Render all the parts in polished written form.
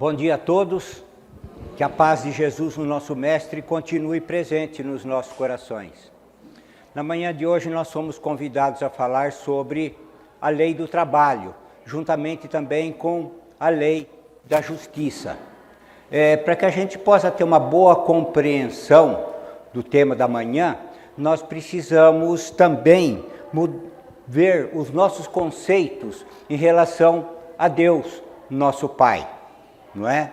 Bom dia a todos, que a paz de Jesus, o nosso Mestre, continue presente nos nossos corações. Na manhã de hoje nós somos convidados a falar sobre a lei do trabalho, juntamente também com a lei da justiça. Para que a gente possa ter uma boa compreensão do tema da manhã, nós precisamos também ver os nossos conceitos em relação a Deus, nosso Pai, não é?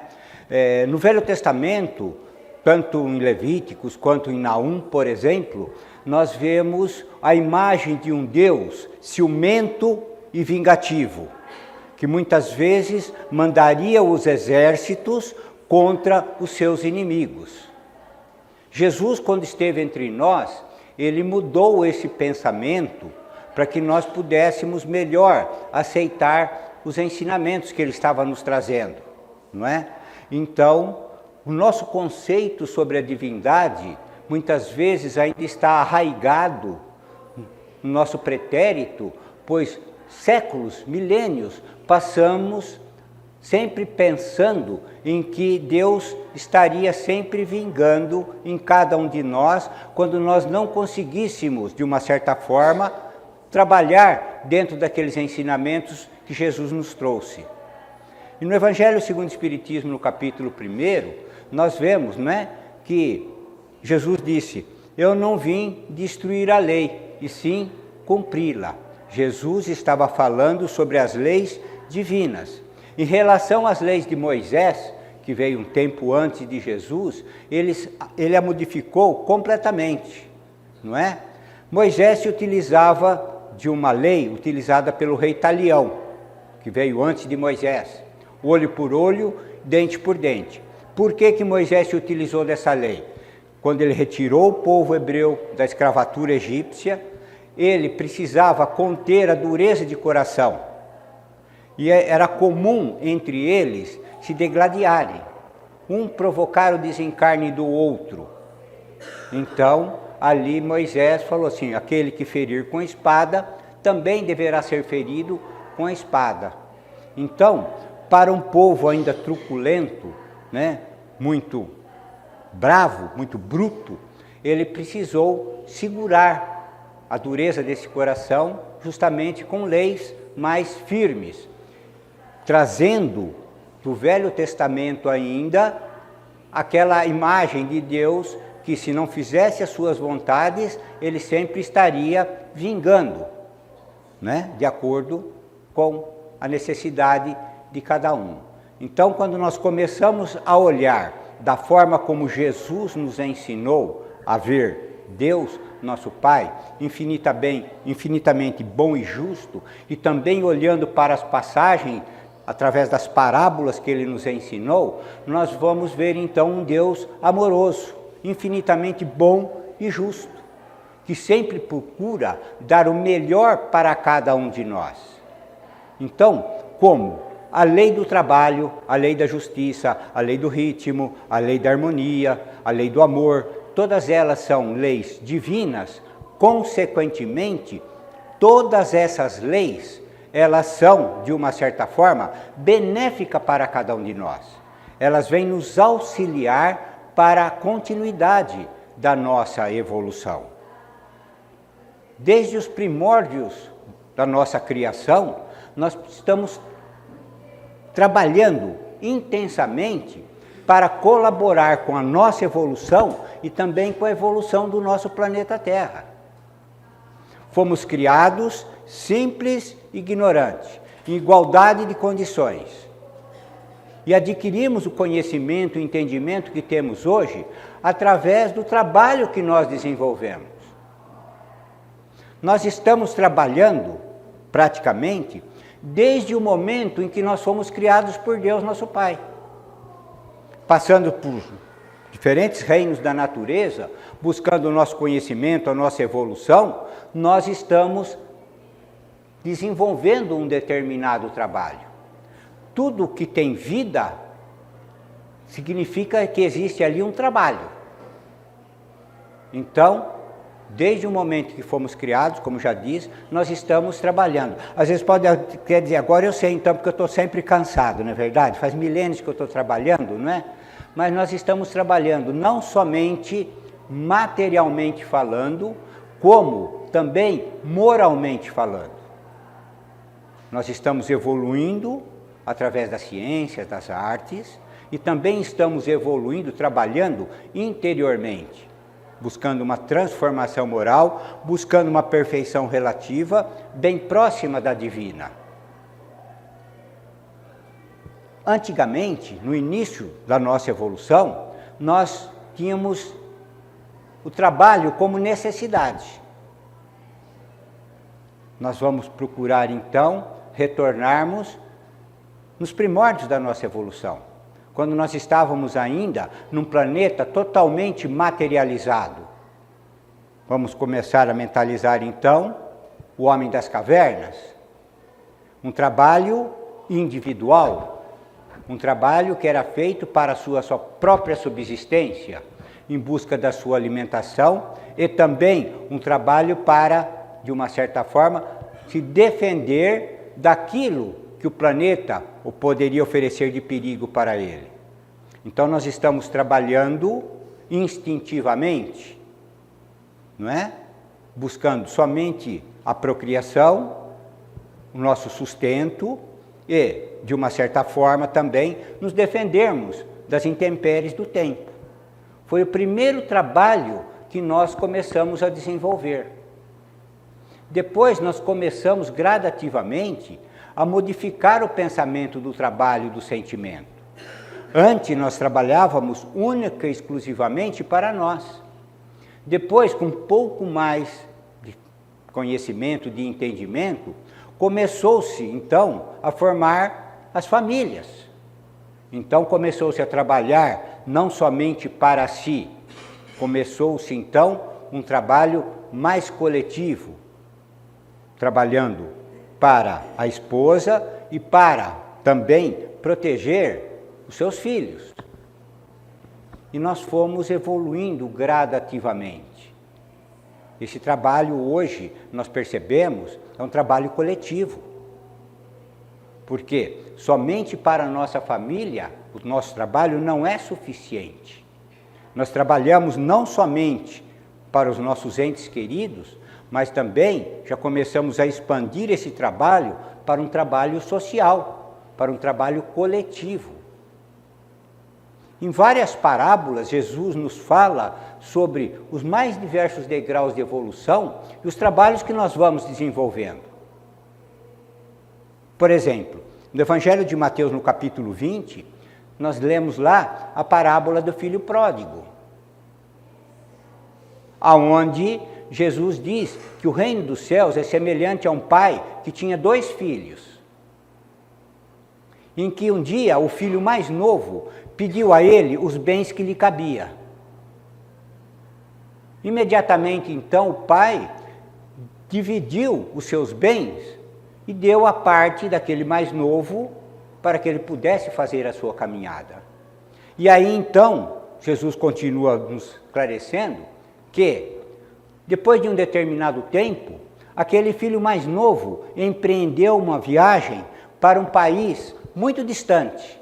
No Velho Testamento, tanto em Levíticos quanto em Naum, por exemplo, nós vemos a imagem de um Deus ciumento e vingativo, que muitas vezes mandaria os exércitos contra os seus inimigos. Jesus, quando esteve entre nós, ele mudou esse pensamento para que nós pudéssemos melhor aceitar os ensinamentos que ele estava nos trazendo, não é? Então, o nosso conceito sobre a divindade, muitas vezes ainda está arraigado no nosso pretérito, pois séculos, milênios, passamos sempre pensando em que Deus estaria sempre vingando em cada um de nós, quando nós não conseguíssemos, de uma certa forma, trabalhar dentro daqueles ensinamentos que Jesus nos trouxe. E no Evangelho segundo o Espiritismo, no capítulo 1, nós vemos, não é, que Jesus disse: eu não vim destruir a lei, e sim cumpri-la. Jesus estava falando sobre as leis divinas. Em relação às leis de Moisés, que veio um tempo antes de Jesus, ele a modificou completamente, não é? Moisés se utilizava de uma lei utilizada pelo rei Talião, que veio antes de Moisés, olho por olho, dente por dente. Por que Moisés se utilizou dessa lei? Quando ele retirou o povo hebreu da escravatura egípcia, ele precisava conter a dureza de coração. E era comum entre eles se degladiarem, um provocar o desencarne do outro. Então, ali Moisés falou assim: aquele que ferir com espada, também deverá ser ferido com a espada. Então, para um povo ainda truculento, né, muito bravo, muito bruto, ele precisou segurar a dureza desse coração, justamente com leis mais firmes, trazendo do Velho Testamento ainda aquela imagem de Deus que, se não fizesse as suas vontades, ele sempre estaria vingando, né, de acordo com a necessidade de cada um. Então, quando nós começamos a olhar da forma como Jesus nos ensinou a ver Deus, nosso Pai, infinitamente bom e justo, e também olhando para as passagens, através das parábolas que ele nos ensinou, nós vamos ver então um Deus amoroso, infinitamente bom e justo, que sempre procura dar o melhor para cada um de nós. Então, como a lei do trabalho, a lei da justiça, a lei do ritmo, a lei da harmonia, a lei do amor, todas elas são leis divinas. Consequentemente, todas essas leis, elas são, de uma certa forma, benéficas para cada um de nós. Elas vêm nos auxiliar para a continuidade da nossa evolução. Desde os primórdios da nossa criação, nós estamos trabalhando intensamente para colaborar com a nossa evolução e também com a evolução do nosso planeta Terra. Fomos criados simples e ignorantes, em igualdade de condições. E adquirimos o conhecimento e o entendimento que temos hoje através do trabalho que nós desenvolvemos. Nós estamos trabalhando, praticamente, desde o momento em que nós fomos criados por Deus, nosso Pai. Passando por diferentes reinos da natureza, buscando o nosso conhecimento, a nossa evolução, nós estamos desenvolvendo um determinado trabalho. Tudo que tem vida significa que existe ali um trabalho. Então, Desde o momento que fomos criados, como já diz, nós estamos trabalhando. Às vezes pode quer dizer, agora eu sei então, porque eu estou sempre cansado, não é verdade? Faz milênios que eu estou trabalhando, não é? Mas nós estamos trabalhando não somente materialmente falando, como também moralmente falando. Nós estamos evoluindo através das ciências, das artes, e também estamos evoluindo, trabalhando interiormente, buscando uma transformação moral, buscando uma perfeição relativa, bem próxima da divina. Antigamente, no início da nossa evolução, nós tínhamos o trabalho como necessidade. Nós vamos procurar, então, retornarmos nos primórdios da nossa evolução, quando nós estávamos ainda num planeta totalmente materializado. Vamos começar a mentalizar, então, o homem das cavernas. Um trabalho individual, um trabalho que era feito para a sua própria subsistência, em busca da sua alimentação, e também um trabalho para, de uma certa forma, se defender daquilo que o planeta poderia oferecer de perigo para ele. Então nós estamos trabalhando instintivamente, não é? Buscando somente a procriação, o nosso sustento e, de uma certa forma, também nos defendermos das intempéries do tempo. Foi o primeiro trabalho que nós começamos a desenvolver. Depois nós começamos gradativamente a modificar o pensamento do trabalho e do sentimento. Antes nós trabalhávamos única e exclusivamente para nós. Depois, com um pouco mais de conhecimento, de entendimento, começou-se então a formar as famílias. Então começou-se a trabalhar não somente para si, começou-se então um trabalho mais coletivo, trabalhando para a esposa e para também proteger os seus filhos. E nós fomos evoluindo gradativamente. Esse trabalho hoje, nós percebemos, é um trabalho coletivo. Porque somente para a nossa família, o nosso trabalho não é suficiente. Nós trabalhamos não somente para os nossos entes queridos, mas também já começamos a expandir esse trabalho para um trabalho social, para um trabalho coletivo. Em várias parábolas, Jesus nos fala sobre os mais diversos degraus de evolução e os trabalhos que nós vamos desenvolvendo. Por exemplo, no Evangelho de Mateus, no capítulo 20, nós lemos lá a parábola do filho pródigo, aonde Jesus diz que o reino dos céus é semelhante a um pai que tinha 2 filhos, em que um dia o filho mais novo pediu a ele os bens que lhe cabia. Imediatamente então o pai dividiu os seus bens e deu a parte daquele mais novo para que ele pudesse fazer a sua caminhada. E aí então Jesus continua nos esclarecendo que depois de um determinado tempo, aquele filho mais novo empreendeu uma viagem para um país muito distante.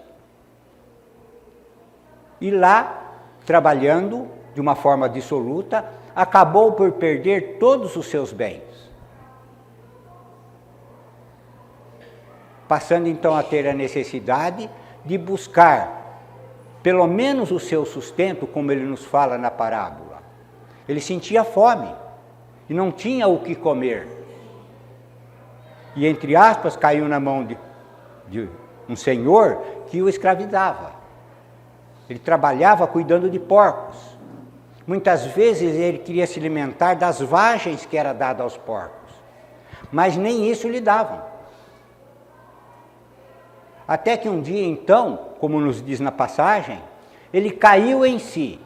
E lá, trabalhando de uma forma dissoluta, acabou por perder todos os seus bens. Passando então a ter a necessidade de buscar pelo menos o seu sustento, como ele nos fala na parábola. Ele sentia fome e não tinha o que comer. E, entre aspas, caiu na mão de um senhor que o escravizava. Ele trabalhava cuidando de porcos. Muitas vezes ele queria se alimentar das vagens que era dada aos porcos, mas nem isso lhe davam. Até que um dia, então, como nos diz na passagem, ele caiu em si,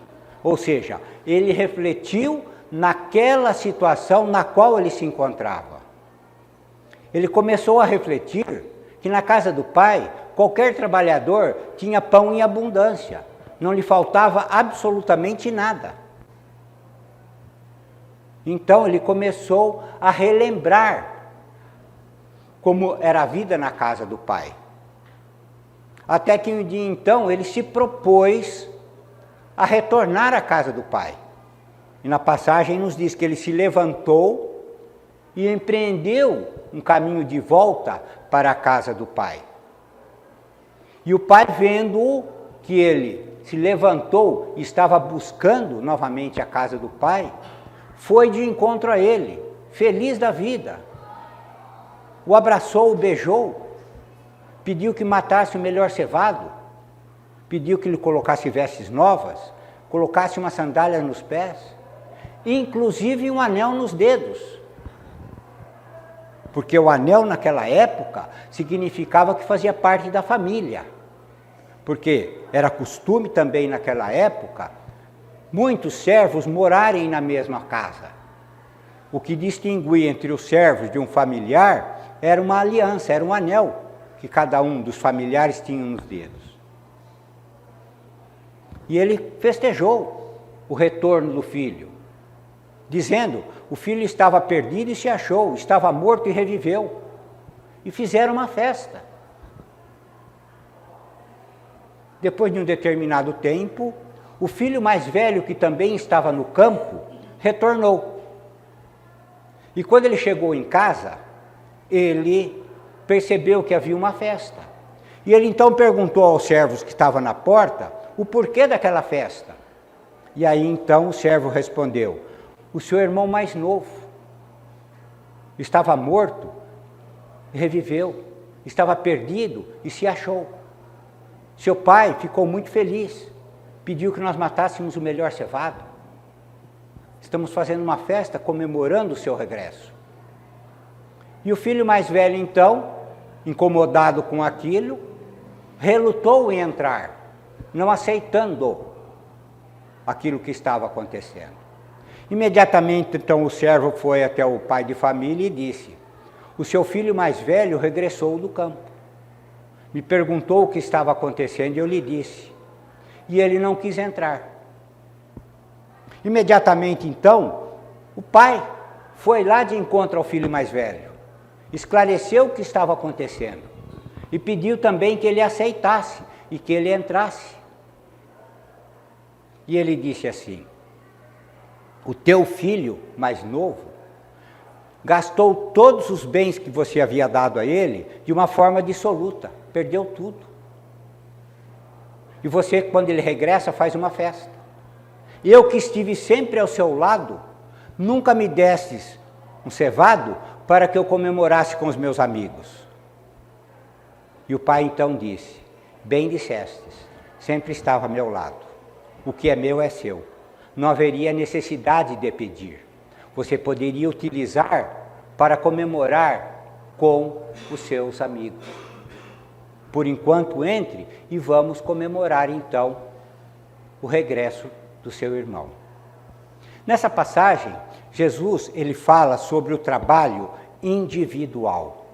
ou seja, ele refletiu naquela situação na qual ele se encontrava. Ele começou a refletir que na casa do pai, qualquer trabalhador tinha pão em abundância, não lhe faltava absolutamente nada. Então ele começou a relembrar como era a vida na casa do pai. Até que um dia então ele se propôs a retornar à casa do pai. E na passagem nos diz que ele se levantou e empreendeu um caminho de volta para a casa do pai. E o pai, vendo que ele se levantou e estava buscando novamente a casa do pai, foi de encontro a ele, feliz da vida. O abraçou, o beijou, pediu que matasse o melhor cevado, pediu que lhe colocasse vestes novas, colocasse uma sandália nos pés, inclusive um anel nos dedos. Porque o anel naquela época significava que fazia parte da família. Porque era costume também naquela época muitos servos morarem na mesma casa. O que distinguia entre os servos de um familiar era uma aliança, era um anel que cada um dos familiares tinha nos dedos. E ele festejou o retorno do filho, dizendo: o filho estava perdido e se achou, estava morto e reviveu. E fizeram uma festa. Depois de um determinado tempo, o filho mais velho, que também estava no campo, retornou. E quando ele chegou em casa, ele percebeu que havia uma festa. E ele então perguntou aos servos que estavam na porta o porquê daquela festa. E aí então o servo respondeu: o seu irmão mais novo estava morto e reviveu, estava perdido e se achou. Seu pai ficou muito feliz, pediu que nós matássemos o melhor cevado. Estamos fazendo uma festa comemorando o seu regresso. E o filho mais velho então, incomodado com aquilo, relutou em entrar, não aceitando aquilo que estava acontecendo. Imediatamente então o servo foi até o pai de família e disse: o seu filho mais velho regressou do campo. Me perguntou o que estava acontecendo e eu lhe disse. E ele não quis entrar. Imediatamente então, o pai foi lá de encontro ao filho mais velho, esclareceu o que estava acontecendo e pediu também que ele aceitasse e que ele entrasse. E ele disse assim: o teu filho mais novo gastou todos os bens que você havia dado a ele de uma forma dissoluta, perdeu tudo. E você, quando ele regressa, faz uma festa. Eu que estive sempre ao seu lado, nunca me destes um cevado para que eu comemorasse com os meus amigos. E o pai então disse: bem dissestes, sempre estava ao meu lado. O que é meu é seu. Não haveria necessidade de pedir. Você poderia utilizar para comemorar com os seus amigos. Por enquanto, entre e vamos comemorar então o regresso do seu irmão. Nessa passagem, Jesus ele fala sobre o trabalho individual.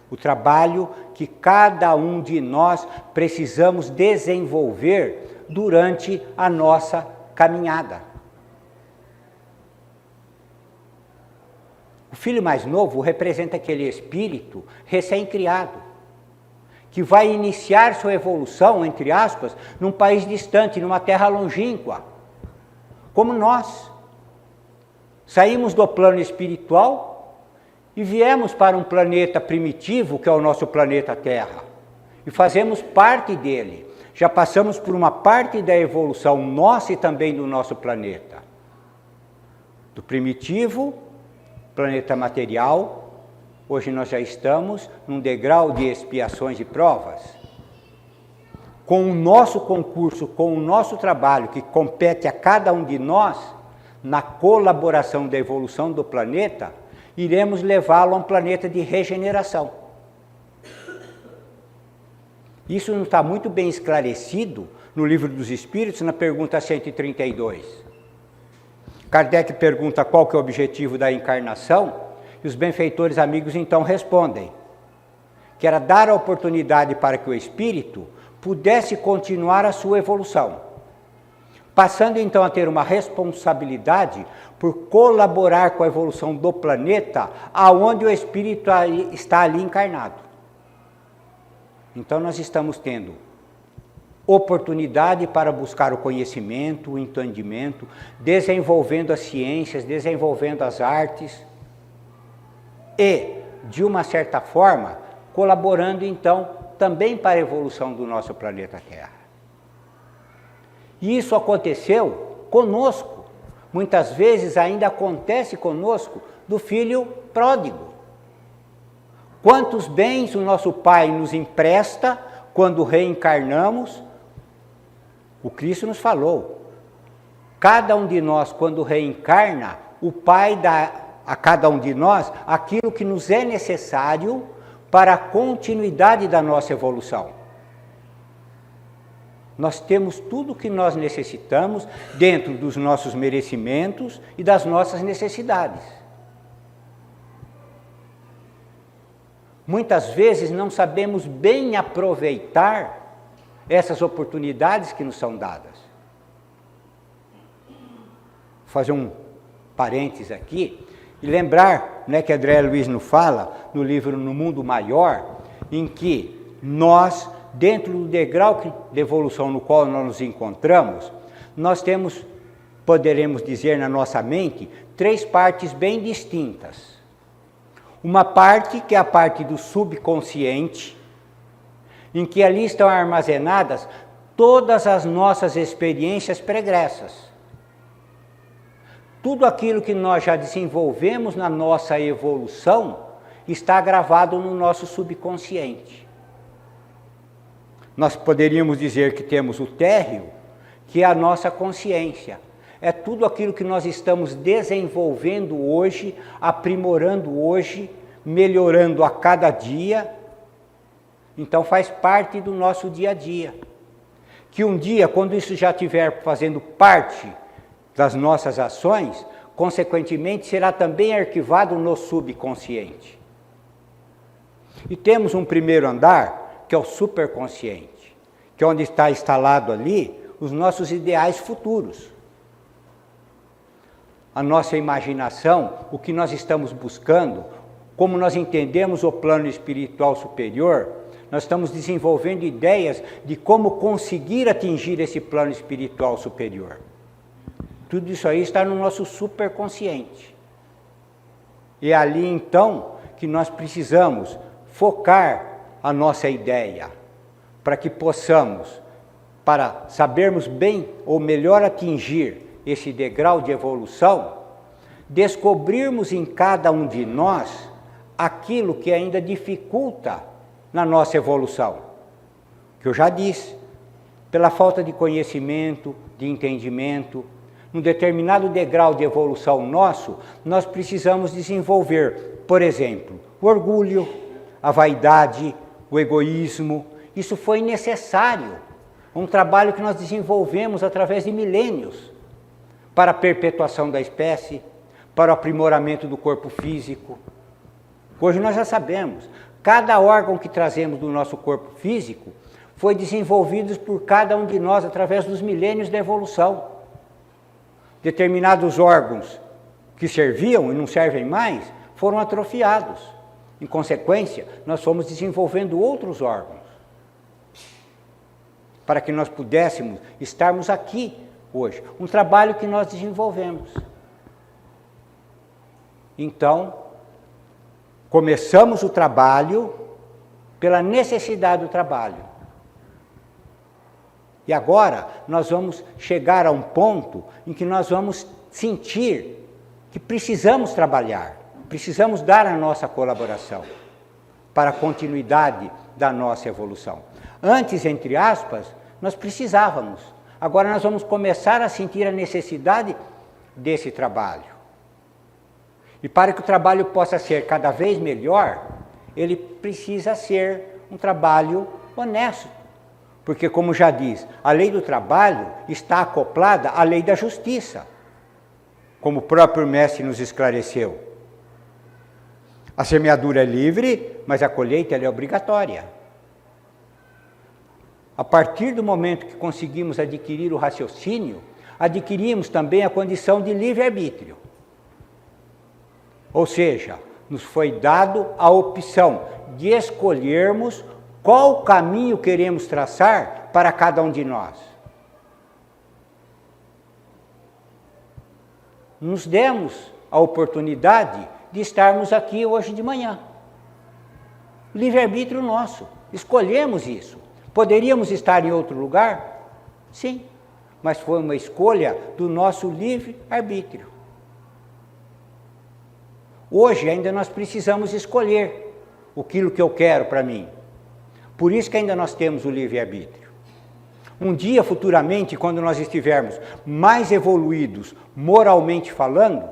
O trabalho que cada um de nós precisamos desenvolver durante a nossa caminhada. O filho mais novo representa aquele espírito recém-criado, que vai iniciar sua evolução, entre aspas, num país distante, numa terra longínqua, como nós. Saímos do plano espiritual e viemos para um planeta primitivo, que é o nosso planeta Terra, e fazemos parte dele. Já passamos por uma parte da evolução nossa e também do nosso planeta. Do primitivo, planeta material, hoje nós já estamos num degrau de expiações e provas. Com o nosso concurso, com o nosso trabalho que compete a cada um de nós, na colaboração da evolução do planeta, iremos levá-lo a um planeta de regeneração. Isso não está muito bem esclarecido no Livro dos Espíritos, na pergunta 132. Kardec pergunta qual que é o objetivo da encarnação, e os benfeitores amigos então respondem que era dar a oportunidade para que o espírito pudesse continuar a sua evolução, passando então a ter uma responsabilidade por colaborar com a evolução do planeta, aonde o espírito está ali encarnado. Então nós estamos tendo oportunidade para buscar o conhecimento, o entendimento, desenvolvendo as ciências, desenvolvendo as artes e, de uma certa forma, colaborando então também para a evolução do nosso planeta Terra. E isso aconteceu conosco, muitas vezes ainda acontece conosco do filho pródigo. Quantos bens o nosso Pai nos empresta quando reencarnamos? O Cristo nos falou, cada um de nós quando reencarna, o Pai dá a cada um de nós aquilo que nos é necessário para a continuidade da nossa evolução. Nós temos tudo o que nós necessitamos dentro dos nossos merecimentos e das nossas necessidades. Muitas vezes não sabemos bem aproveitar essas oportunidades que nos são dadas. Vou fazer um parênteses aqui e lembrar, né, que André Luiz nos fala no livro No Mundo Maior, em que nós, dentro do degrau de evolução no qual nós nos encontramos, nós temos, poderemos dizer na nossa mente, 3 partes bem distintas. Uma parte que é a parte do subconsciente, em que ali estão armazenadas todas as nossas experiências pregressas. Tudo aquilo que nós já desenvolvemos na nossa evolução está gravado no nosso subconsciente. Nós poderíamos dizer que temos o térreo, que é a nossa consciência. É tudo aquilo que nós estamos desenvolvendo hoje, aprimorando hoje, melhorando a cada dia. Então faz parte do nosso dia a dia. Que um dia, quando isso já estiver fazendo parte das nossas ações, consequentemente será também arquivado no subconsciente. E temos um primeiro andar, que é o superconsciente, que é onde está instalado ali os nossos ideais futuros. A nossa imaginação, o que nós estamos buscando, como nós entendemos o plano espiritual superior, nós estamos desenvolvendo ideias de como conseguir atingir esse plano espiritual superior. Tudo isso aí está no nosso superconsciente. E é ali então que nós precisamos focar a nossa ideia, para que possamos, para sabermos bem ou melhor atingir esse degrau de evolução, descobrirmos em cada um de nós aquilo que ainda dificulta na nossa evolução. Que eu já disse, pela falta de conhecimento, de entendimento, num determinado degrau de evolução nosso, nós precisamos desenvolver, por exemplo, o orgulho, a vaidade, o egoísmo. Isso foi necessário, um trabalho que nós desenvolvemos através de milênios, para a perpetuação da espécie, para o aprimoramento do corpo físico. Hoje nós já sabemos, cada órgão que trazemos do nosso corpo físico foi desenvolvido por cada um de nós através dos milênios da evolução. Determinados órgãos que serviam e não servem mais foram atrofiados. Em consequência, nós fomos desenvolvendo outros órgãos para que nós pudéssemos estarmos aqui hoje. Um trabalho que nós desenvolvemos. Então, começamos o trabalho pela necessidade do trabalho. E agora nós vamos chegar a um ponto em que nós vamos sentir que precisamos trabalhar, precisamos dar a nossa colaboração para a continuidade da nossa evolução. Antes, entre aspas, nós precisávamos. Agora nós vamos começar a sentir a necessidade desse trabalho. E para que o trabalho possa ser cada vez melhor, ele precisa ser um trabalho honesto. Porque, como já diz, a lei do trabalho está acoplada à lei da justiça, como o próprio mestre nos esclareceu. A semeadura é livre, mas a colheita ela é obrigatória. A partir do momento que conseguimos adquirir o raciocínio, adquirimos também a condição de livre-arbítrio. Ou seja, nos foi dado a opção de escolhermos qual caminho queremos traçar para cada um de nós. Nos demos a oportunidade de estarmos aqui hoje de manhã. Livre-arbítrio nosso, escolhemos isso. Poderíamos estar em outro lugar? Sim, mas foi uma escolha do nosso livre-arbítrio. Hoje ainda nós precisamos escolher aquilo que eu quero para mim. Por isso que ainda nós temos o livre-arbítrio. Um dia, futuramente, quando nós estivermos mais evoluídos, moralmente falando,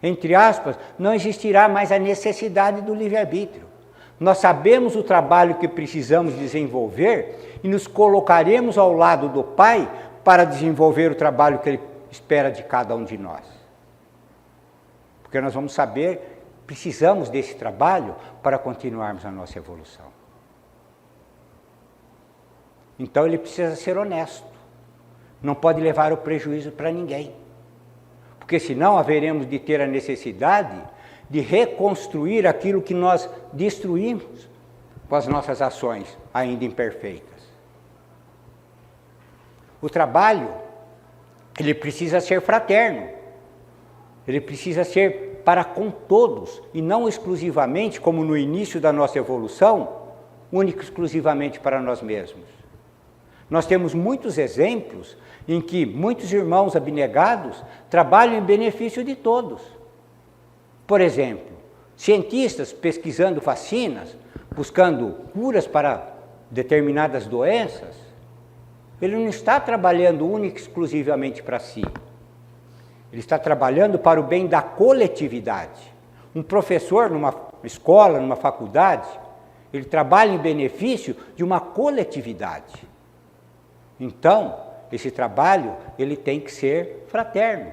entre aspas, não existirá mais a necessidade do livre-arbítrio. Nós sabemos o trabalho que precisamos desenvolver e nos colocaremos ao lado do Pai para desenvolver o trabalho que Ele espera de cada um de nós. Porque nós vamos saber, precisamos desse trabalho para continuarmos a nossa evolução. Então ele precisa ser honesto, não pode levar o prejuízo para ninguém, porque senão haveremos de ter a necessidade de reconstruir aquilo que nós destruímos com as nossas ações ainda imperfeitas. O trabalho, ele precisa ser fraterno, ele precisa ser para com todos e não exclusivamente, como no início da nossa evolução, único e exclusivamente para nós mesmos. Nós temos muitos exemplos em que muitos irmãos abnegados trabalham em benefício de todos. Por exemplo, cientistas pesquisando vacinas, buscando curas para determinadas doenças, ele não está trabalhando única e exclusivamente para si. Ele está trabalhando para o bem da coletividade. Um professor numa escola, numa faculdade, ele trabalha em benefício de uma coletividade. Então, esse trabalho, ele tem que ser fraterno.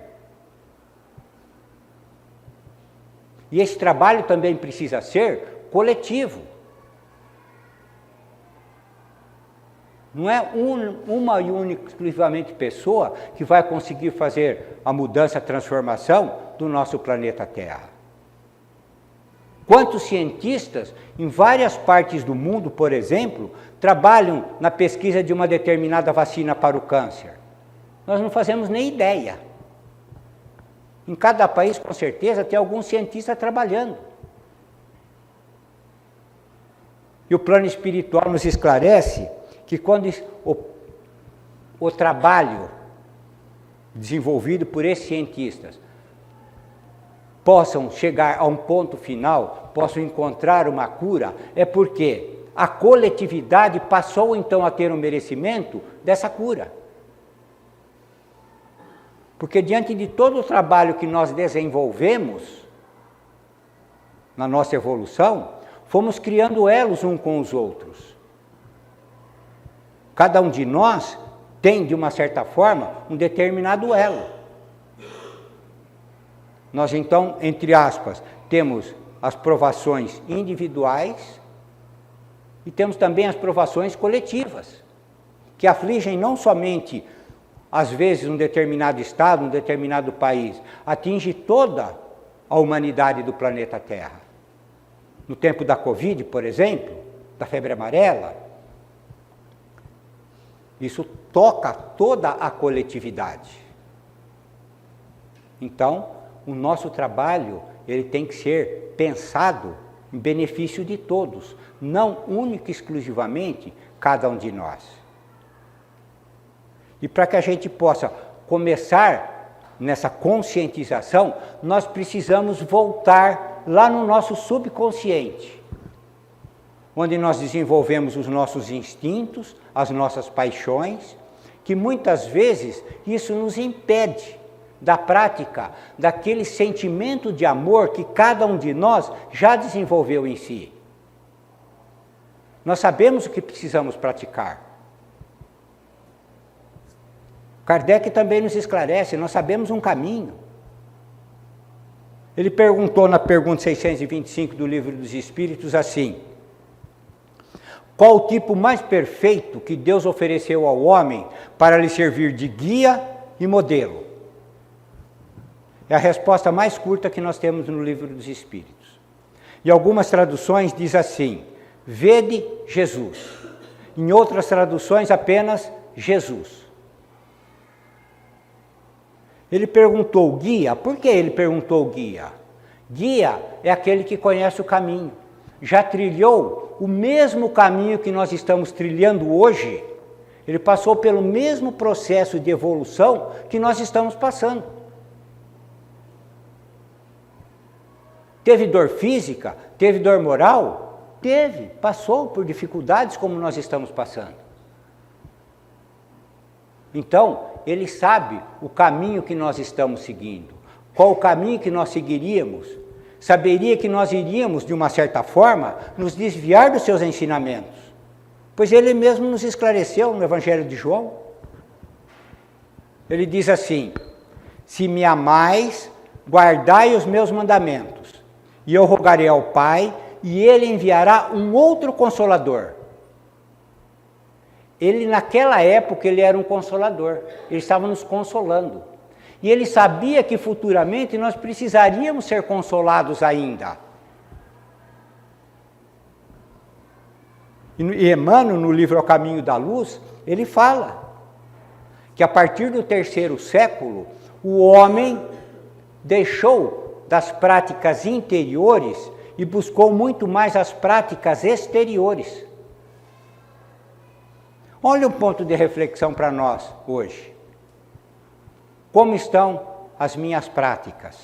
E esse trabalho também precisa ser coletivo. Não é uma e única, exclusivamente pessoa que vai conseguir fazer a mudança, a transformação do nosso planeta Terra. Quantos cientistas, em várias partes do mundo, por exemplo, trabalham na pesquisa de uma determinada vacina para o câncer? Nós não fazemos nem ideia. Em cada país, com certeza, tem algum cientista trabalhando. E o plano espiritual nos esclarece que quando o trabalho desenvolvido por esses cientistas possam chegar a um ponto final, possam encontrar uma cura, é porque a coletividade passou então a ter um merecimento dessa cura. Porque diante de todo o trabalho que nós desenvolvemos na nossa evolução, fomos criando elos uns com os outros. Cada um de nós tem, de uma certa forma, um determinado elo. Nós então, entre aspas, temos as provações individuais e temos também as provações coletivas, que afligem não somente, às vezes, um determinado estado, um determinado país, atinge toda a humanidade do planeta Terra. No tempo da Covid, por exemplo, da febre amarela, isso toca toda a coletividade. Então, o nosso trabalho, ele tem que ser pensado em benefício de todos, não único e exclusivamente cada um de nós. E para que a gente possa começar nessa conscientização, nós precisamos voltar lá no nosso subconsciente, onde nós desenvolvemos os nossos instintos, as nossas paixões, que muitas vezes isso nos impede da prática daquele sentimento de amor que cada um de nós já desenvolveu em si. Nós sabemos o que precisamos praticar. Kardec também nos esclarece, nós sabemos um caminho. Ele perguntou na pergunta 625 do Livro dos Espíritos assim: qual o tipo mais perfeito que Deus ofereceu ao homem para lhe servir de guia e modelo. É a resposta mais curta que nós temos no Livro dos Espíritos. Em algumas traduções diz assim: vede Jesus. Em outras traduções apenas Jesus. Ele perguntou guia. Por que ele perguntou guia? Guia é aquele que conhece o caminho. Já trilhou o mesmo caminho que nós estamos trilhando hoje. Ele passou pelo mesmo processo de evolução que nós estamos passando. Teve dor física? Teve dor moral? Teve, passou por dificuldades como nós estamos passando. Então, ele sabe o caminho que nós estamos seguindo, qual o caminho que nós seguiríamos. Saberia que nós iríamos, de uma certa forma, nos desviar dos seus ensinamentos, pois ele mesmo nos esclareceu no Evangelho de João. Ele diz assim: se me amais, guardai os meus mandamentos, e eu rogarei ao Pai, e ele enviará um outro Consolador. Ele, naquela época, ele era um Consolador, ele estava nos consolando. E ele sabia que futuramente nós precisaríamos ser consolados ainda. E Emmanuel, no livro Ao Caminho da Luz, ele fala que a partir do 3º século, o homem deixou das práticas interiores e buscou muito mais as práticas exteriores. Olha um ponto de reflexão para nós hoje. Como estão as minhas práticas?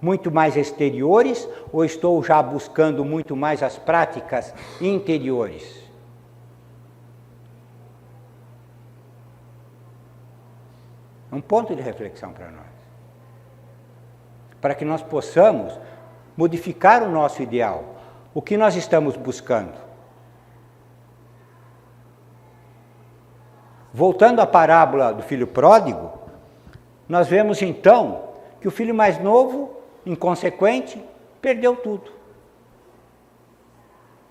Muito mais exteriores ou estou já buscando muito mais as práticas interiores? Um ponto de reflexão para nós. Para que nós possamos modificar o nosso ideal. O que nós estamos buscando? Voltando à parábola do filho pródigo, nós vemos então que o filho mais novo, inconsequente, perdeu tudo.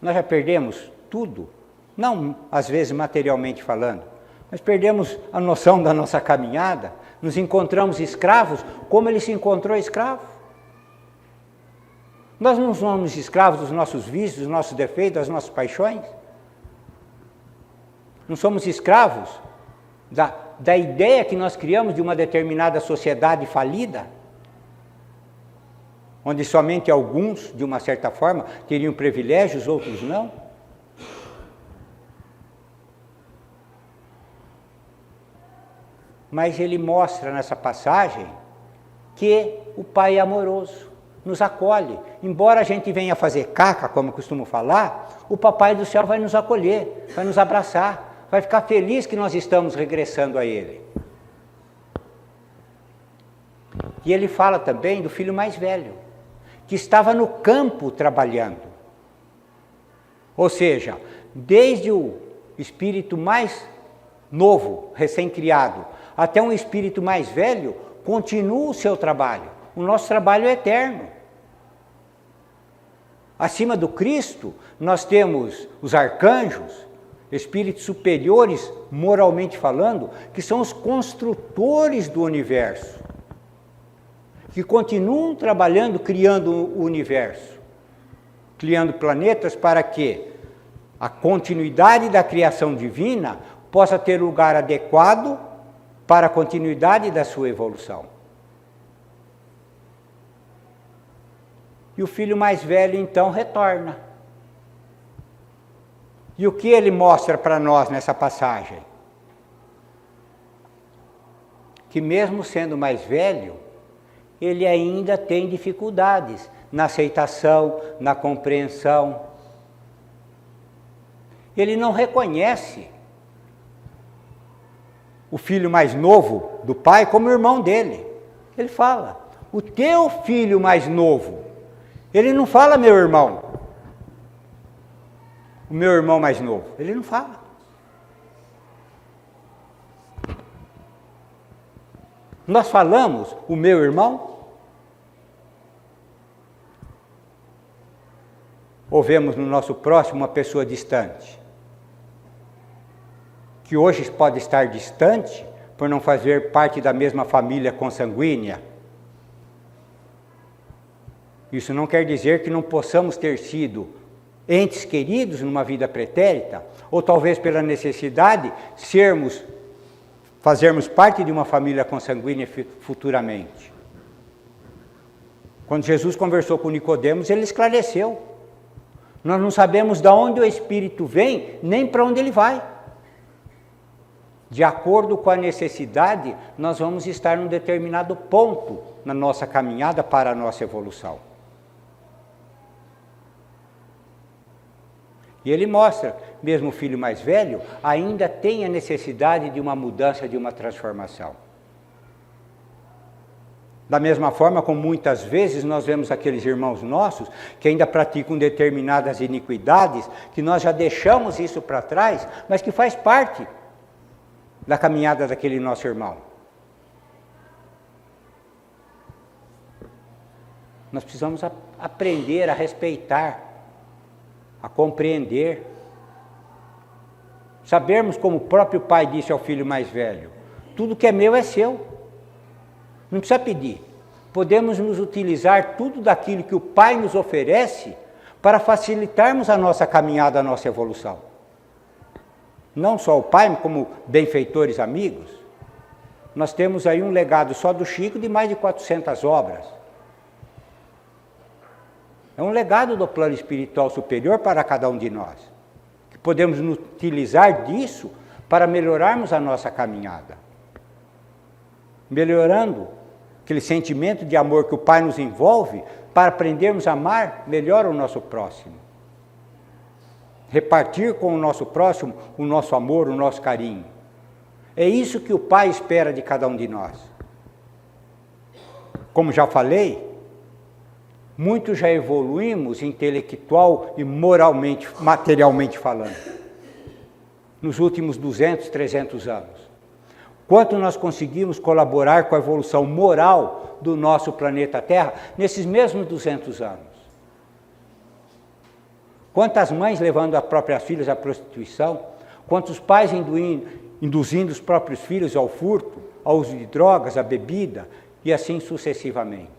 Nós já perdemos tudo, não às vezes materialmente falando, mas perdemos a noção da nossa caminhada, nos encontramos escravos como ele se encontrou escravo. Nós não somos escravos dos nossos vícios, dos nossos defeitos, das nossas paixões. Não somos escravos da ideia que nós criamos de uma determinada sociedade falida, onde somente alguns, de uma certa forma, teriam privilégios, outros não. Mas ele mostra nessa passagem que o Pai é amoroso, nos acolhe. Embora a gente venha fazer caca, como eu costumo falar, o Papai do Céu vai nos acolher, vai nos abraçar, vai ficar feliz que nós estamos regressando a Ele. E ele fala também do filho mais velho, que estava no campo trabalhando. Ou seja, desde o espírito mais novo, recém-criado, até um espírito mais velho, continua o seu trabalho. O nosso trabalho é eterno. Acima do Cristo, nós temos os arcanjos, espíritos superiores, moralmente falando, que são os construtores do universo, que continuam trabalhando, criando o universo, criando planetas para que a continuidade da criação divina possa ter lugar adequado para a continuidade da sua evolução. E o filho mais velho, então, retorna. E o que ele mostra para nós nessa passagem? Que mesmo sendo mais velho, ele ainda tem dificuldades na aceitação, na compreensão. Ele não reconhece o filho mais novo do pai como irmão dele. Ele fala, o teu filho mais novo. Ele não fala meu irmão. O meu irmão mais novo. Ele não fala. Nós falamos o meu irmão? Ou vemos no nosso próximo uma pessoa distante? Que hoje pode estar distante, por não fazer parte da mesma família consanguínea. Isso não quer dizer que não possamos ter sido entes queridos numa vida pretérita, ou talvez pela necessidade fazermos parte de uma família consanguínea futuramente. Quando Jesus conversou com Nicodemos, ele esclareceu. Nós não sabemos de onde o Espírito vem, nem para onde ele vai. De acordo com a necessidade, nós vamos estar num determinado ponto na nossa caminhada para a nossa evolução. E ele mostra, mesmo o filho mais velho, ainda tem a necessidade de uma mudança, de uma transformação. Da mesma forma como muitas vezes nós vemos aqueles irmãos nossos que ainda praticam determinadas iniquidades, que nós já deixamos isso para trás, mas que faz parte da caminhada daquele nosso irmão. Nós precisamos aprender a respeitar, a compreender, sabermos como o próprio pai disse ao filho mais velho: tudo que é meu é seu, não precisa pedir. Podemos nos utilizar tudo daquilo que o pai nos oferece para facilitarmos a nossa caminhada, a nossa evolução. Não só o pai, como benfeitores amigos. Nós temos aí um legado só do Chico de mais de 400 obras. É um legado do plano espiritual superior para cada um de nós, que podemos nos utilizar disso para melhorarmos a nossa caminhada. Melhorando aquele sentimento de amor que o Pai nos envolve, para aprendermos a amar melhor o nosso próximo. Repartir com o nosso próximo o nosso amor, o nosso carinho. É isso que o Pai espera de cada um de nós. Como já falei, muitos já evoluímos intelectual e moralmente, materialmente falando, nos últimos 200, 300 anos. Quanto nós conseguimos colaborar com a evolução moral do nosso planeta Terra nesses mesmos 200 anos? Quantas mães levando as próprias filhas à prostituição? Quantos pais induzindo os próprios filhos ao furto, ao uso de drogas, à bebida e assim sucessivamente?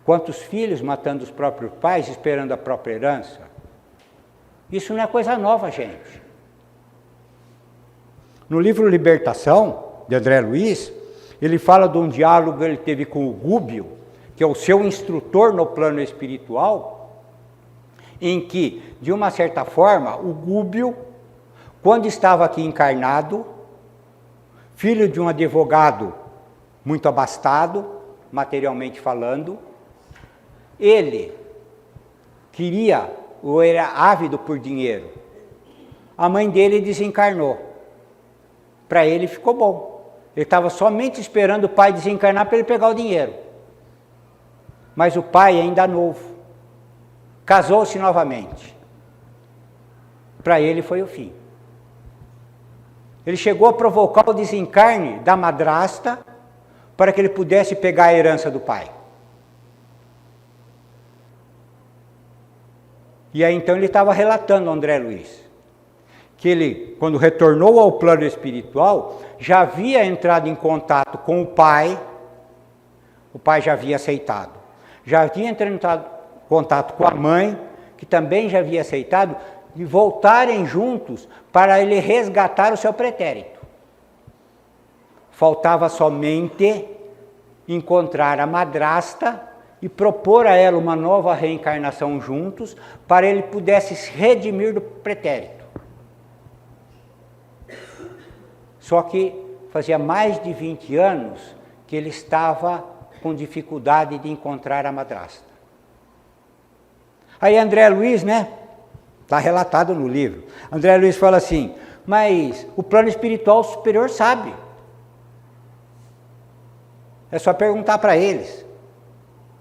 Quantos filhos matando os próprios pais, esperando a própria herança? Isso não é coisa nova, gente. No livro Libertação, de André Luiz, ele fala de um diálogo que ele teve com o Gúbio, que é o seu instrutor no plano espiritual, em que, de uma certa forma, o Gúbio, quando estava aqui encarnado, filho de um advogado muito abastado, materialmente falando, ele queria, ou era ávido por dinheiro. A mãe dele desencarnou. Para ele ficou bom. Ele estava somente esperando o pai desencarnar para ele pegar o dinheiro. Mas o pai, ainda novo, casou-se novamente. Para ele foi o fim. Ele chegou a provocar o desencarne da madrasta para que ele pudesse pegar a herança do pai. E aí então ele estava relatando, André Luiz, que ele, quando retornou ao plano espiritual, já havia entrado em contato com o pai já havia aceitado. Já havia entrado em contato com a mãe, que também já havia aceitado, e voltarem juntos para ele resgatar o seu pretérito. Faltava somente encontrar a madrasta e propor a ela uma nova reencarnação juntos, para ele pudesse se redimir do pretérito. Só que fazia mais de 20 anos que ele estava com dificuldade de encontrar a madrasta. Aí André Luiz, está relatado no livro, André Luiz fala assim: mas o plano espiritual superior sabe. É só perguntar para eles.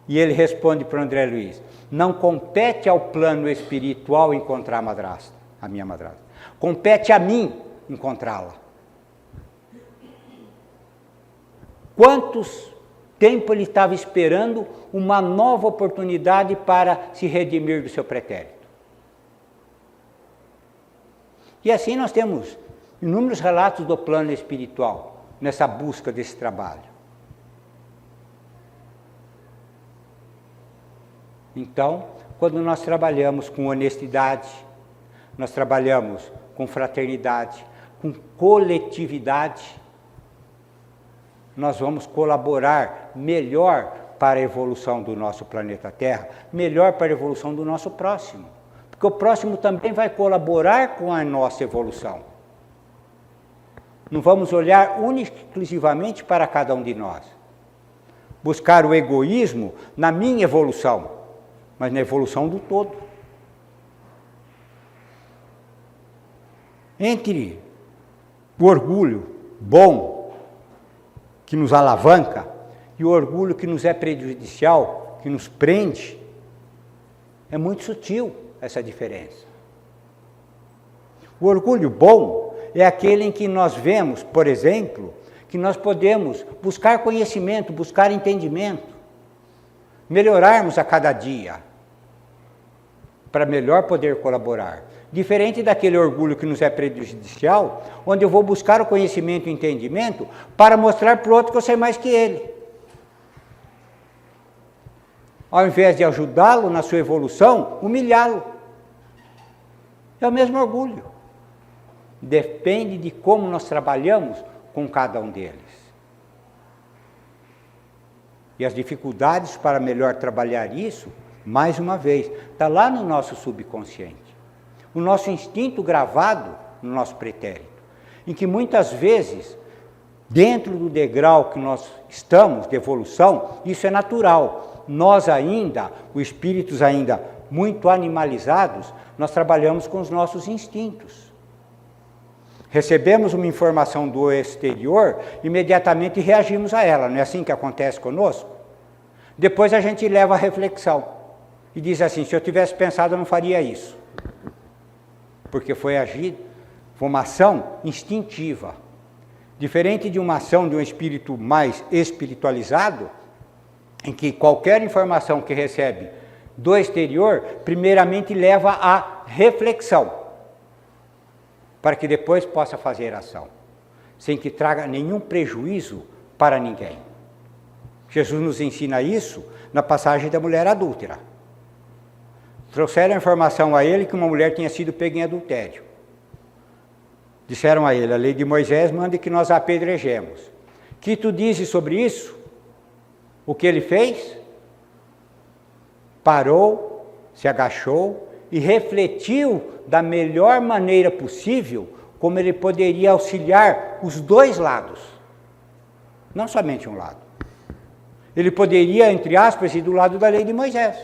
E ele responde para o André Luiz: não compete ao plano espiritual encontrar a madrasta, a minha madrasta. Compete a mim encontrá-la. Quantos tempo ele estava esperando uma nova oportunidade para se redimir do seu pretérito? E assim nós temos inúmeros relatos do plano espiritual, nessa busca desse trabalho. Então, quando nós trabalhamos com honestidade, nós trabalhamos com fraternidade, com coletividade, nós vamos colaborar melhor para a evolução do nosso planeta Terra, melhor para a evolução do nosso próximo. Porque o próximo também vai colaborar com a nossa evolução. Não vamos olhar única e exclusivamente para cada um de nós. Buscar o egoísmo na minha evolução, mas na evolução do todo. Entre o orgulho bom, que nos alavanca, e o orgulho que nos é prejudicial, que nos prende, é muito sutil essa diferença. O orgulho bom é aquele em que nós vemos, por exemplo, que nós podemos buscar conhecimento, buscar entendimento, melhorarmos a cada dia, para melhor poder colaborar. Diferente daquele orgulho que nos é prejudicial, onde eu vou buscar o conhecimento e entendimento para mostrar para o outro que eu sei mais que ele. Ao invés de ajudá-lo na sua evolução, humilhá-lo. É o mesmo orgulho. Depende de como nós trabalhamos com cada um deles. E as dificuldades para melhor trabalhar isso, mais uma vez, está lá no nosso subconsciente. O nosso instinto gravado no nosso pretérito. Em que muitas vezes, dentro do degrau que nós estamos de evolução, isso é natural. Nós ainda, os espíritos ainda muito animalizados, nós trabalhamos com os nossos instintos. Recebemos uma informação do exterior, imediatamente reagimos a ela, não é assim que acontece conosco? Depois a gente leva a reflexão e diz assim, se eu tivesse pensado eu não faria isso. Porque foi uma ação instintiva. Diferente de uma ação de um espírito mais espiritualizado, em que qualquer informação que recebe do exterior, primeiramente leva à reflexão, para que depois possa fazer ação, sem que traga nenhum prejuízo para ninguém. Jesus nos ensina isso na passagem da mulher adúltera. Trouxeram a informação a ele que uma mulher tinha sido pega em adultério. Disseram a ele, a lei de Moisés manda que nós a apedrejemos. Que tu dizes sobre isso? O que ele fez? Parou, se agachou e refletiu da melhor maneira possível como ele poderia auxiliar os dois lados. Não somente um lado. Ele poderia, entre aspas, ir do lado da lei de Moisés,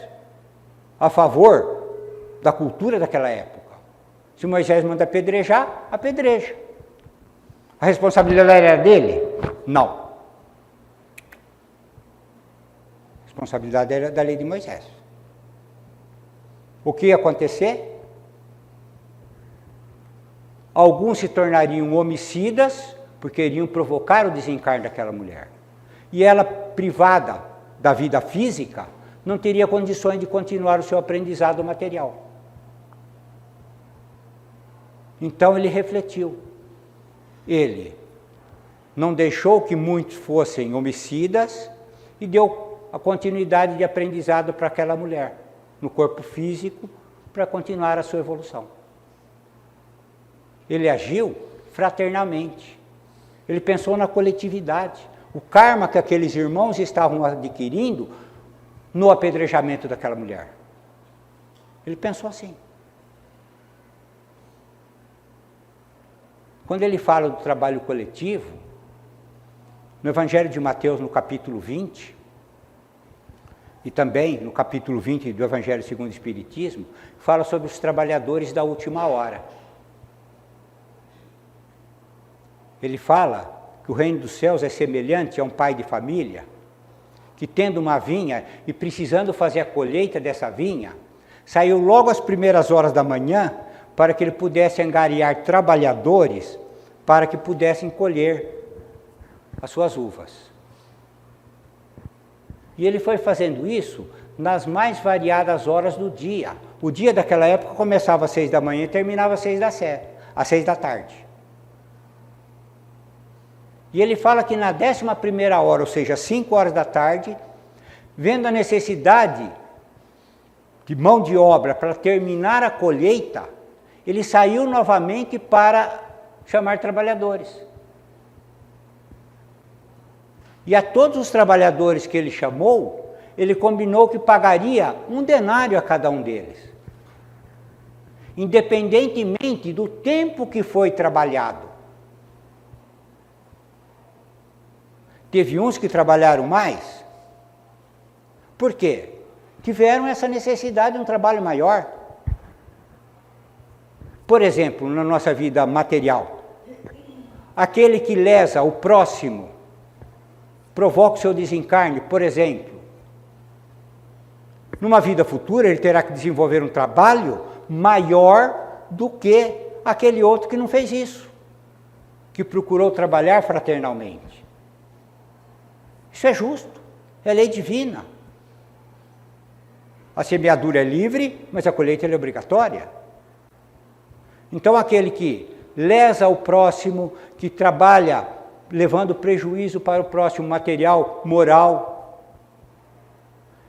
a favor da cultura daquela época. Se Moisés manda apedrejar, apedreja. A responsabilidade era dele? Não. A responsabilidade era da lei de Moisés. O que ia acontecer? Alguns se tornariam homicidas, porque iriam provocar o desencarne daquela mulher. E ela, privada da vida física, não teria condições de continuar o seu aprendizado material. Então ele refletiu. Ele não deixou que muitos fossem homicidas e deu a continuidade de aprendizado para aquela mulher, no corpo físico, para continuar a sua evolução. Ele agiu fraternamente. Ele pensou na coletividade. O karma que aqueles irmãos estavam adquirindo no apedrejamento daquela mulher. Ele pensou assim. Quando ele fala do trabalho coletivo, no Evangelho de Mateus, no capítulo 20, e também no capítulo 20 do Evangelho segundo o Espiritismo, fala sobre os trabalhadores da última hora. Ele fala que o reino dos céus é semelhante a um pai de família, que tendo uma vinha e precisando fazer a colheita dessa vinha, saiu logo às primeiras horas da manhã para que ele pudesse angariar trabalhadores para que pudessem colher as suas uvas. E ele foi fazendo isso nas mais variadas horas do dia. O dia daquela época começava às 6 da manhã e terminava às às 6 da tarde. E ele fala que na 11ª hora, ou seja, 5 horas da tarde, vendo a necessidade de mão de obra para terminar a colheita, ele saiu novamente para chamar trabalhadores. E a todos os trabalhadores que ele chamou, ele combinou que pagaria 1 denário a cada um deles, independentemente do tempo que foi trabalhado. Teve uns que trabalharam mais. Por quê? Tiveram essa necessidade de um trabalho maior. Por exemplo, na nossa vida material, aquele que lesa o próximo, provoca o seu desencarne, por exemplo. Numa vida futura, ele terá que desenvolver um trabalho maior do que aquele outro que não fez isso, que procurou trabalhar fraternalmente. Isso é justo, é lei divina. A semeadura é livre, mas a colheita é obrigatória. Então, aquele que lesa o próximo, que trabalha levando prejuízo para o próximo, material, moral,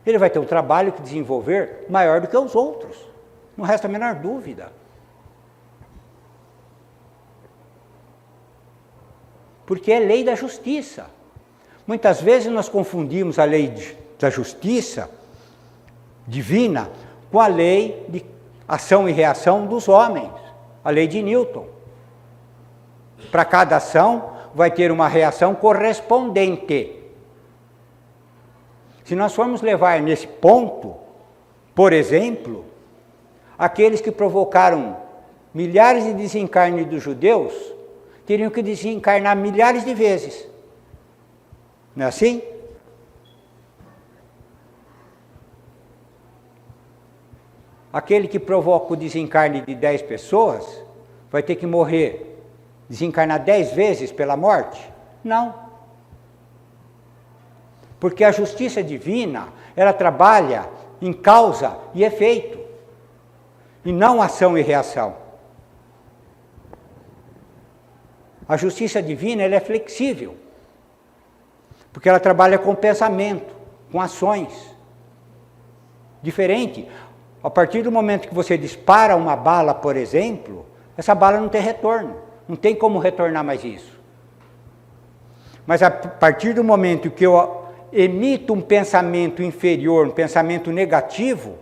ele vai ter um trabalho que desenvolver maior do que os outros. Não resta a menor dúvida. Porque é lei da justiça. Muitas vezes nós confundimos a lei da justiça divina com a lei de ação e reação dos homens, a lei de Newton. Para cada ação vai ter uma reação correspondente. Se nós formos levar nesse ponto, por exemplo, aqueles que provocaram milhares de desencarnes dos judeus teriam que desencarnar milhares de vezes. Não é assim? Aquele que provoca o desencarne de 10 pessoas vai ter que morrer, desencarnar 10 vezes pela morte? Não. Porque a justiça divina, ela trabalha em causa e efeito, e não ação e reação. A justiça divina, ela é flexível, porque ela trabalha com pensamento, com ações. Diferente, a partir do momento que você dispara uma bala, por exemplo, essa bala não tem retorno, não tem como retornar mais isso. Mas a partir do momento que eu emito um pensamento inferior, um pensamento negativo,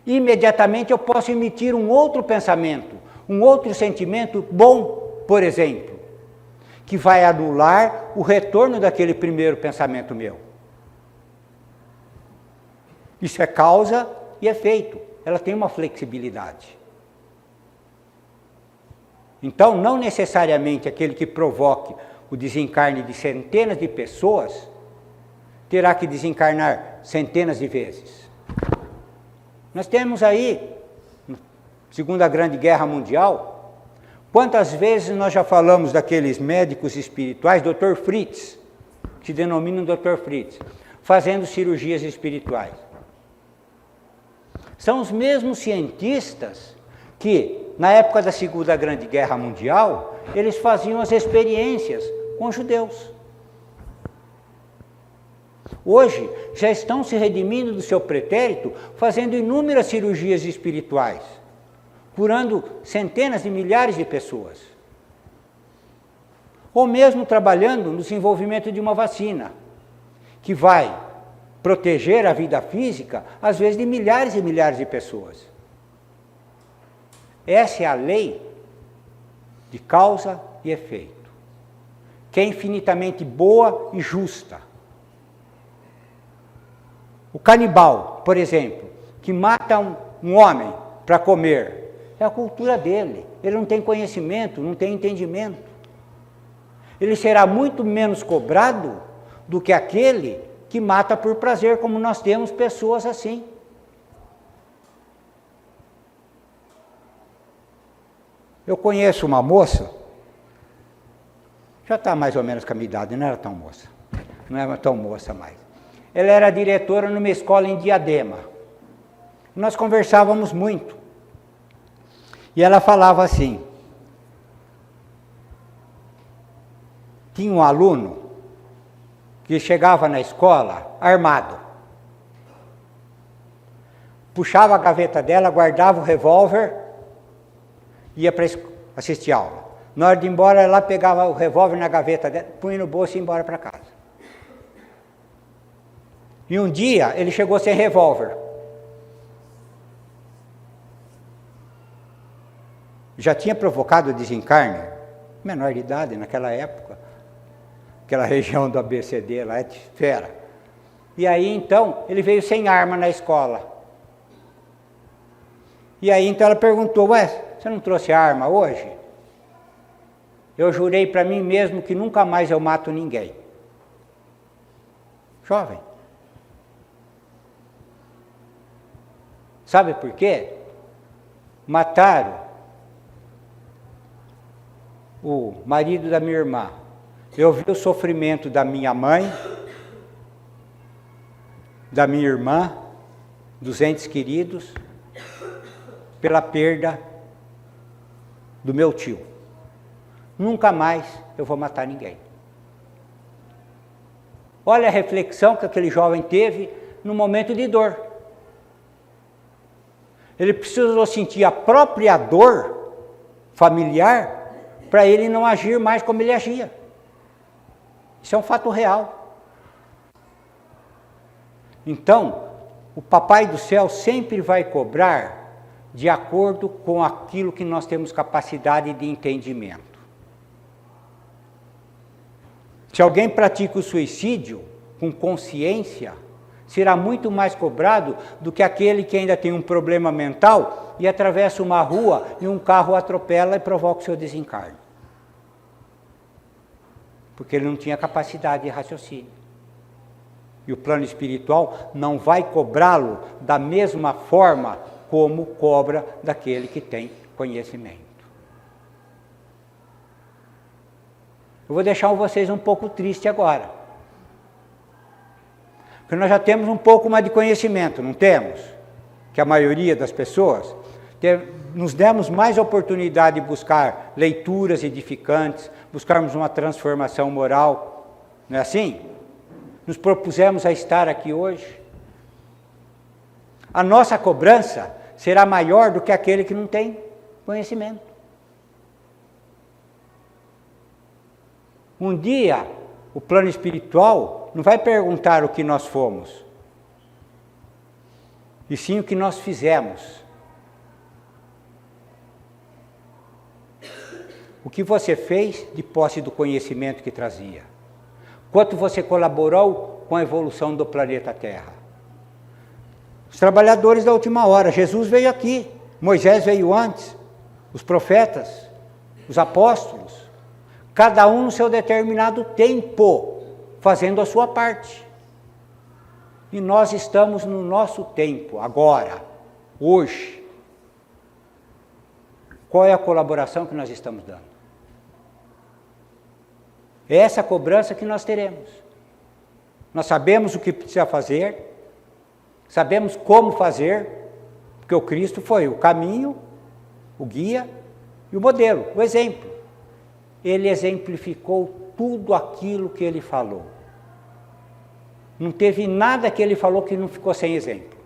imediatamente eu posso emitir um outro pensamento, um outro sentimento bom, por exemplo, que vai anular o retorno daquele primeiro pensamento meu. Isso é causa e efeito, ela tem uma flexibilidade. Então, não necessariamente aquele que provoque o desencarne de centenas de pessoas terá que desencarnar centenas de vezes. Nós temos aí, Segunda Grande Guerra Mundial, quantas vezes nós já falamos daqueles médicos espirituais, Dr. Fritz, que se denominam Dr. Fritz, fazendo cirurgias espirituais. São os mesmos cientistas que, na época da Segunda Grande Guerra Mundial, eles faziam as experiências com os judeus. Hoje, já estão se redimindo do seu pretérito, fazendo inúmeras cirurgias espirituais, curando centenas de milhares de pessoas. Ou mesmo trabalhando no desenvolvimento de uma vacina, que vai proteger a vida física, às vezes, de milhares e milhares de pessoas. Essa é a lei de causa e efeito, que é infinitamente boa e justa. O canibal, por exemplo, que mata um homem para comer, é a cultura dele. Ele não tem conhecimento, não tem entendimento. Ele será muito menos cobrado do que aquele que mata por prazer, como nós temos pessoas assim. Eu conheço uma moça, já está mais ou menos com a minha idade, não era tão moça, não era tão moça mais. Ela era diretora numa escola em Diadema. Nós conversávamos muito. E ela falava assim, tinha um aluno que chegava na escola armado. Puxava a gaveta dela, guardava o revólver, ia para assistir aula. Na hora de ir embora, ela pegava o revólver na gaveta dela, punha no bolso e ia embora para casa. E um dia, ele chegou sem revólver. Já tinha provocado desencarne, menor de idade naquela época, aquela região do ABCD lá é de fera. E aí então, ele veio sem arma na escola. E aí então ela perguntou, ué, você não trouxe arma hoje? Eu jurei para mim mesmo que nunca mais eu mato ninguém. Jovem. Sabe por quê? Mataram o marido da minha irmã. Eu vi o sofrimento da minha mãe, da minha irmã, dos entes queridos, pela perda do meu tio. Nunca mais eu vou matar ninguém. Olha a reflexão que aquele jovem teve no momento de dor. Ele precisou sentir a própria dor familiar para ele não agir mais como ele agia. Isso é um fato real. Então, o Papai do Céu sempre vai cobrar de acordo com aquilo que nós temos capacidade de entendimento. Se alguém pratica o suicídio com consciência, será muito mais cobrado do que aquele que ainda tem um problema mental e atravessa uma rua e um carro atropela e provoca o seu desencarne. Porque ele não tinha capacidade de raciocínio. E o plano espiritual não vai cobrá-lo da mesma forma como cobra daquele que tem conhecimento. Eu vou deixar vocês um pouco tristes agora. Porque nós já temos um pouco mais de conhecimento, não temos? Que a maioria das pessoas, nos demos mais oportunidade de buscar leituras edificantes, buscarmos uma transformação moral, não é assim? Nos propusemos a estar aqui hoje. A nossa cobrança será maior do que aquele que não tem conhecimento. Um dia, o plano espiritual não vai perguntar o que nós fomos, e sim o que nós fizemos. O que você fez de posse do conhecimento que trazia? Quanto você colaborou com a evolução do planeta Terra? Os trabalhadores da última hora, Jesus veio aqui, Moisés veio antes, os profetas, os apóstolos, cada um no seu determinado tempo, fazendo a sua parte. E nós estamos no nosso tempo, agora, hoje. Qual é a colaboração que nós estamos dando? É essa cobrança que nós teremos. Nós sabemos o que precisa fazer, sabemos como fazer, porque o Cristo foi o caminho, o guia e o modelo, o exemplo. Ele exemplificou tudo aquilo que ele falou. Não teve nada que ele falou que não ficou sem exemplo.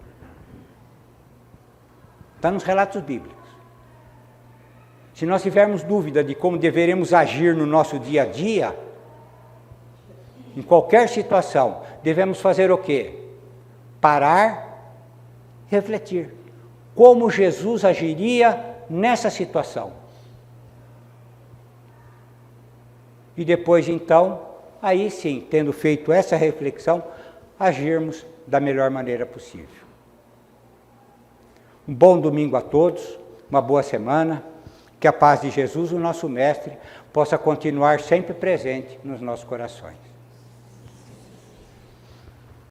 Está nos relatos bíblicos. Se nós tivermos dúvida de como deveremos agir no nosso dia a dia, em qualquer situação, devemos fazer o quê? Parar, refletir. Como Jesus agiria nessa situação? E depois, então, aí sim, tendo feito essa reflexão, agirmos da melhor maneira possível. Um bom domingo a todos, uma boa semana, que a paz de Jesus, o nosso Mestre, possa continuar sempre presente nos nossos corações.